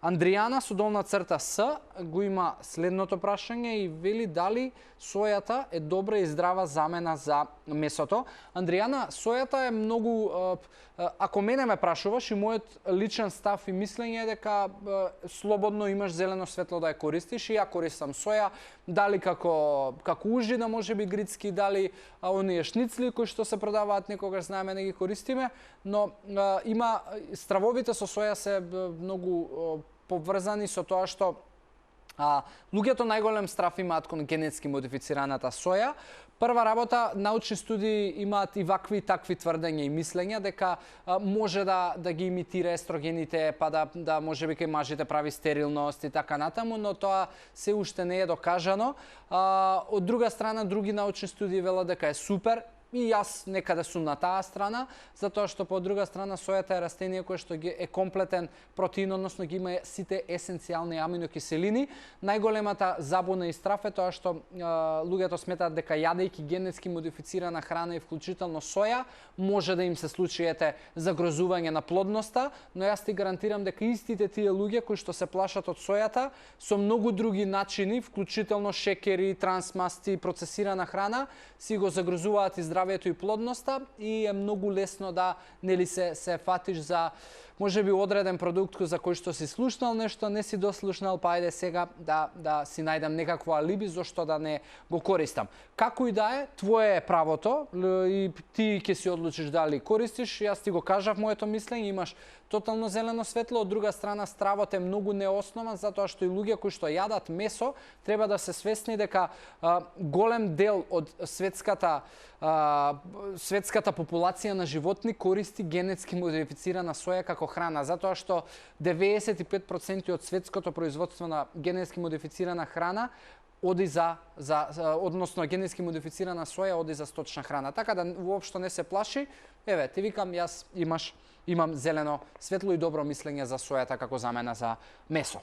Андријана со долна црта С го има следното прашање и вели дали сојата е добра и здрава замена за месото. Андријана, сојата е многу, ако мене ме прашуваш, и мојот личен став и мислење е дека слободно имаш зелено светло да ја користиш, и ја користам соја, дали како ужина, можеби грицки, дали оние шницли кои што се продаваат некогаш, знаеме, не ги користиме, но има стравовите со соја се многу поврзани со тоа што луѓето најголем страф имаат кон генетски модифицираната соја. Прва работа, научни студии имаат и вакви и такви тврдења и мислења дека може да ги имитира естрогените, па да можеби кај мажите прави стерилност и така натаму, но тоа се уште не е докажано. Од друга страна, други научни студии велат дека е супер. И јас некаде сум на таа страна, затоа што по друга страна сојата е растение кое што е комплетен протеин, односно ги има сите есенцијални аминокиселини. Најголемата забуна и страф е тоа што луѓето сметаат дека јадејќи генетски модифицирана храна и вклучително соја, може да им се случи загрозување на плодноста, но јас ти гарантирам дека истите тие луѓе кои што се плашат од сојата со многу други начини, вклучително шекери, трансмасти, процесирана храна, си го загрозуваат и здравието и плодноста, и е многу лесно да нели се фатиш за можеби одреден продукт за кој што си слушнал нешто, не си дослушнал, па ајде сега да си најдам некакво алиби зашто да не го користам. Како и да е, твое е правото и ти ќе си одлучиш дали користиш. Јас ти го кажав моето мислење, имаш тотално зелено светло. Од друга страна, стравот е многу неоснован, затоа што и луѓе кои што јадат месо треба да се свесни дека голем дел од светската популација на животни користи генетски модифицирана соја како храна, затоа што 95% од светското производство на генетски модифицирана храна оди односно генетски модифицирана соја оди за сточна храна. Така да уопшто не се плаши. Еве, ти викам, јас имам зелено светло и добро мислење за сојата како замена за месо.